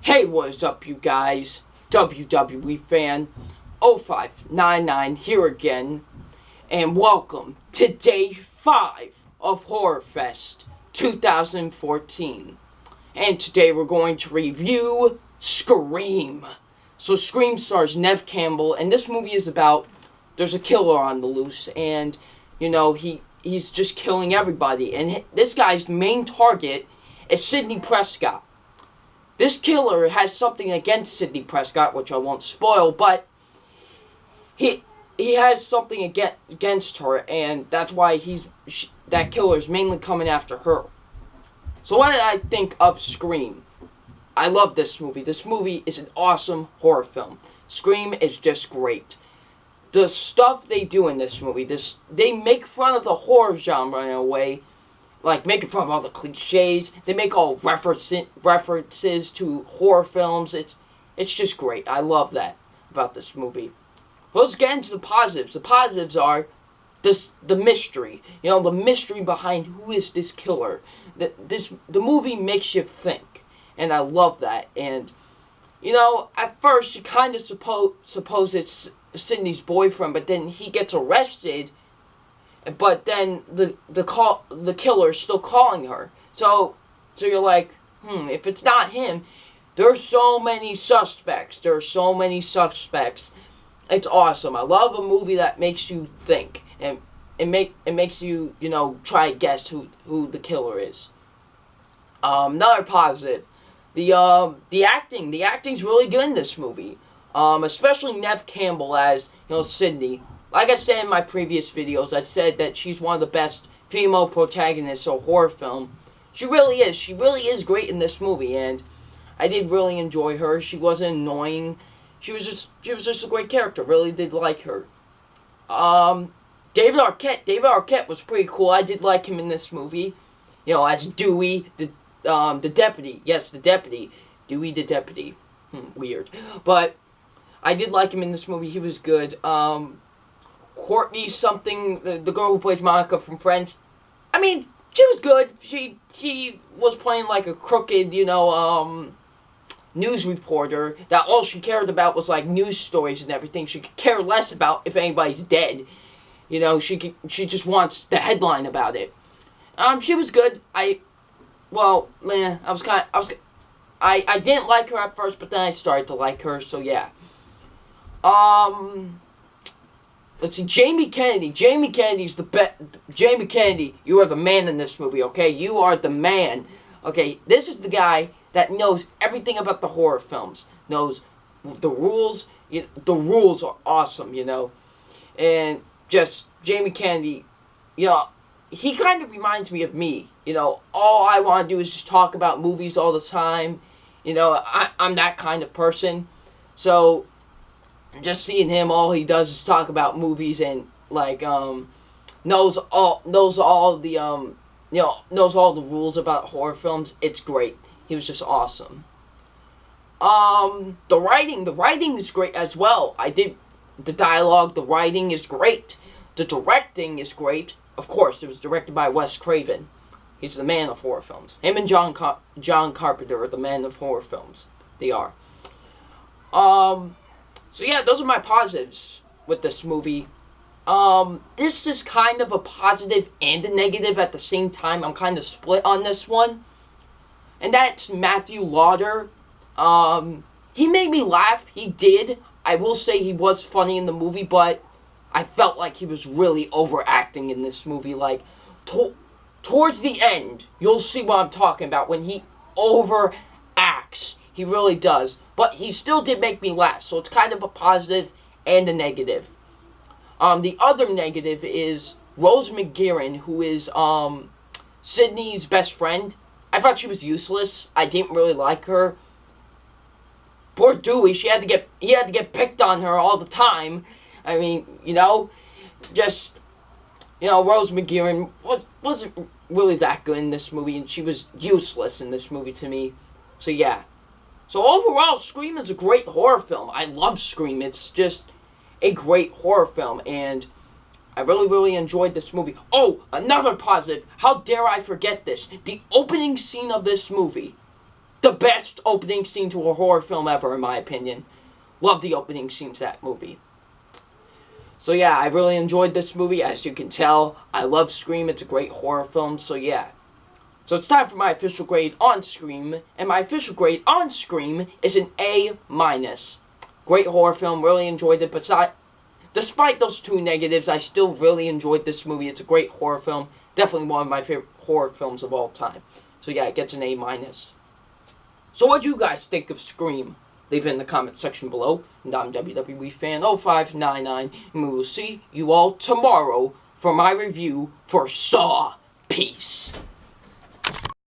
Hey, what is up, you guys? WWE fan 0599 here again, and welcome to day 5 of Horror Fest 2014. And today we're going to review Scream. So, Scream stars Neve Campbell, and this movie is about there's a killer on the loose, and he's just killing everybody. And this guy's main target is Sidney Prescott. This killer has something against Sidney Prescott, which I won't spoil, but he has something against her, and that's why that killer is mainly coming after her. So what did I think of Scream? I love this movie. This movie is an awesome horror film. Scream is just great. The stuff they do in this movie, they make fun of the horror genre in a way, like making fun of all the cliches. They make all references to horror films. It's just great. I love that about this movie. Let's get into the positives. The positives are the mystery. The mystery behind who is this killer. The movie makes you think, and I love that. And at first you kind of suppose it's Sidney's boyfriend, but then he gets arrested. But then the killer's still calling her. So you're like, if it's not him, there's so many suspects. It's awesome. I love a movie that makes you think, and it makes you try to guess who the killer is. Another positive, the acting. The acting's really good in this movie. Especially Neve Campbell as Sidney. Like I said in my previous videos, I said that she's one of the best female protagonists of a horror film. She really is. She really is great in this movie, and I did really enjoy her. She wasn't annoying. She was just a great character. Really did like her. David Arquette. David Arquette was pretty cool. I did like him in this movie. As Dewey, the deputy. Yes, the deputy. Dewey the deputy. Weird. But I did like him in this movie. He was good. Courtney something, the girl who plays Monica from Friends. I mean, she was good. She was playing like a crooked, news reporter that all she cared about was like news stories and everything. She could care less about if anybody's dead. She just wants the headline about it. She was good. I didn't like her at first, but then I started to like her. So yeah. Let's see, Jamie Kennedy. Jamie Kennedy's the best. Jamie Kennedy, you are the man in this movie, okay? You are the man. Okay, this is the guy that knows everything about the horror films. Knows the rules. The rules are awesome, And just, Jamie Kennedy, he kind of reminds me of me. All I want to do is just talk about movies all the time. I'm that kind of person. So just seeing him, all he does is talk about movies and knows all the rules about horror films. It's great. He was just awesome. The writing is great as well. The dialogue, the writing is great. The directing is great. Of course, it was directed by Wes Craven. He's the man of horror films. Him and John Carpenter are the man of horror films. They are. So yeah, those are my positives with this movie. This is kind of a positive and a negative at the same time. I'm kind of split on this one. And that's Matthew Lauder. He made me laugh. He did. I will say he was funny in the movie, but I felt like he was really overacting in this movie. Like, towards the end, you'll see what I'm talking about. When he overacts, he really does. But he still did make me laugh, so it's kind of a positive and a negative. The other negative is Rose McGowan, who is Sidney's best friend. I thought she was useless. I didn't really like her. Poor Dewey, he had to get picked on her all the time. I mean, Rose McGowan wasn't really that good in this movie, and she was useless in this movie to me. So yeah. So overall, Scream is a great horror film. I love Scream. It's just a great horror film, and I really, really enjoyed this movie. Oh, another positive. How dare I forget this? The opening scene of this movie the best opening scene to a horror film ever, in my opinion. Love the opening scene to that movie. So yeah, I really enjoyed this movie. As you can tell, I love Scream. It's a great horror film, so yeah. So it's time for my official grade on Scream, and my official grade on Scream is an A-. Great horror film, really enjoyed it, but despite those two negatives, I still really enjoyed this movie. It's a great horror film, definitely one of my favorite horror films of all time. So yeah, it gets an A-. So what do you guys think of Scream? Leave it in the comment section below. And I'm WWE Fan 0599, and we will see you all tomorrow for my review for Saw. Peace.